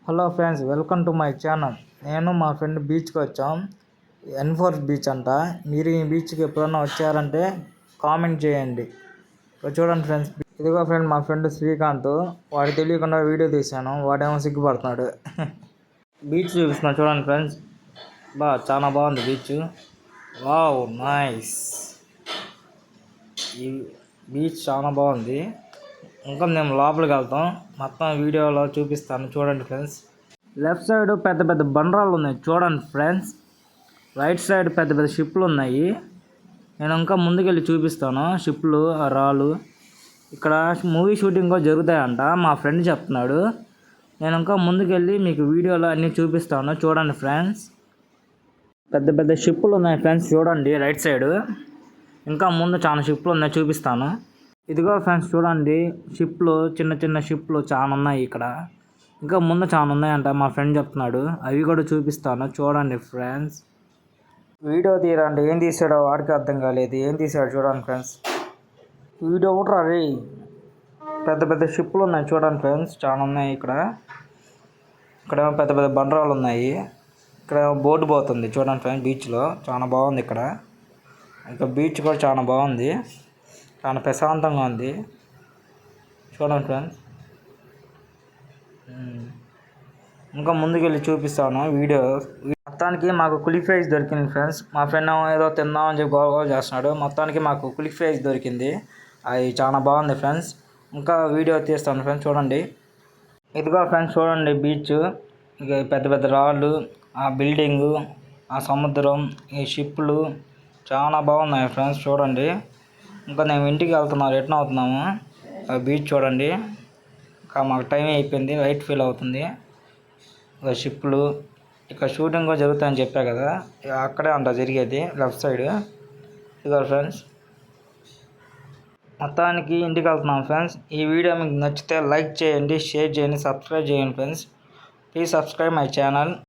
Hello friends, welcome to my channel. నేను మా friend బీచ్కి వచ్చాం. ఎన్ఫోర్స్ బీచ్ అంట. మీరు ఈ బీచ్కి ఎప్పుడన్నా వచ్చారంటే కామెంట్ చేయండి. చూడండి ఫ్రెండ్స్, ఇదిగో ఫ్రెండ్ మా ఫ్రెండ్ శ్రీకాంత్. వాడికి తెలియకుండా వీడియో తీశాను, వాడేమో సిగ్గుపడుతున్నాడు. బీచ్ చూపిస్తున్నాను చూడండి ఫ్రెండ్స్. చాలా బాగుంది బీచ్. Wow, nice. ఈ బీచ్ చాలా బాగుంది. ఇంకా మేము లోపలికి వెళ్తాం, మొత్తం వీడియోలో చూపిస్తాను చూడండి ఫ్రెండ్స్. లెఫ్ట్ సైడ్ పెద్ద పెద్ద బండరాళ్ళు ఉన్నాయి చూడండి ఫ్రెండ్స్. రైట్ సైడ్ పెద్ద పెద్ద షిప్లు ఉన్నాయి. నేను ఇంకా ముందుకెళ్ళి చూపిస్తాను షిప్లు, ఆ రాళ్ళు. ఇక్కడ మూవీ షూటింగ్ కూడా జరుగుతాయంట, మా ఫ్రెండ్ చెప్తున్నాడు. నేను ఇంకా ముందుకెళ్ళి మీకు వీడియోలో అన్నీ చూపిస్తాను చూడండి ఫ్రెండ్స్. పెద్ద పెద్ద షిప్లు ఉన్నాయి ఫ్రెండ్స్, చూడండి రైట్ సైడ్. ఇంకా ముందు చాలా షిప్లు ఉన్నాయి, చూపిస్తాను. ఇదిగో ఫ్రెండ్స్ చూడండి, షిప్లు, చిన్న చిన్న షిప్లు చాలా ఉన్నాయి ఇక్కడ. ఇంకా ముందు చాలా ఉన్నాయంట, మా ఫ్రెండ్ చెప్తున్నాడు. అవి కూడా చూపిస్తాను చూడండి ఫ్రెండ్స్. వీడియో తీయరండి, ఏం తీసాడో వాడికి అర్థం కాలేదు. ఏం తీసాడు చూడండి ఫ్రెండ్స్. వీడియో కూడా రే. పెద్ద పెద్ద షిప్లు ఉన్నాయి చూడండి ఫ్రెండ్స్, చాలా ఉన్నాయి ఇక్కడ. ఇక్కడ పెద్ద పెద్ద బండరాలు ఉన్నాయి. ఇక్కడ బోట్ పోతుంది చూడండి ఫ్రెండ్స్ బీచ్లో. చాలా బాగుంది ఇక్కడ. ఇంకా బీచ్ కూడా చాలా బాగుంది, చాలా ప్రశాంతంగా ఉంది చూడండి ఫ్రెండ్స్. ఇంకా ముందుకెళ్ళి చూపిస్తాను వీడియో. మొత్తానికి మాకు కులిక్ ఫ్రైస్ దొరికింది ఫ్రెండ్స్. మా ఫ్రెండ్ ఏదో తిందామని చెప్పి గోల చేస్తున్నాడు. మొత్తానికి మాకు కులిక్ ఫ్రైస్ దొరికింది, అది చాలా బాగుంది ఫ్రెండ్స్. ఇంకా వీడియో తీస్తాను ఫ్రెండ్స్ చూడండి. ఇదిగో ఫ్రెండ్స్ చూడండి బీచ్. ఇక పెద్ద పెద్ద రాళ్ళు, ఆ బిల్డింగు, ఆ సముద్రం, ఈ షిప్లు చాలా బాగున్నాయి ఫ్రెండ్స్ చూడండి. ఇంకా మేము ఇంటికి వెళ్తున్నాం, రిటర్న్ అవుతున్నాము. బీచ్ చూడండి. ఇంకా మాకు టైం అయిపోయింది, లైట్ ఫీల్ అవుతుంది. ఇక షిప్లు, ఇక్కడ షూటింగ్ కూడా జరుగుతాయని చెప్పా కదా, అక్కడే అంట జరిగేది లెఫ్ట్ సైడ్. ఇదిగో ఫ్రెండ్స్, మొత్తానికి ఇంటికి వెళ్తున్నాం ఫ్రెండ్స్. ఈ వీడియో మీకు నచ్చితే లైక్ చేయండి, షేర్ చేయండి, సబ్స్క్రైబ్ చేయండి friends. Please subscribe my channel.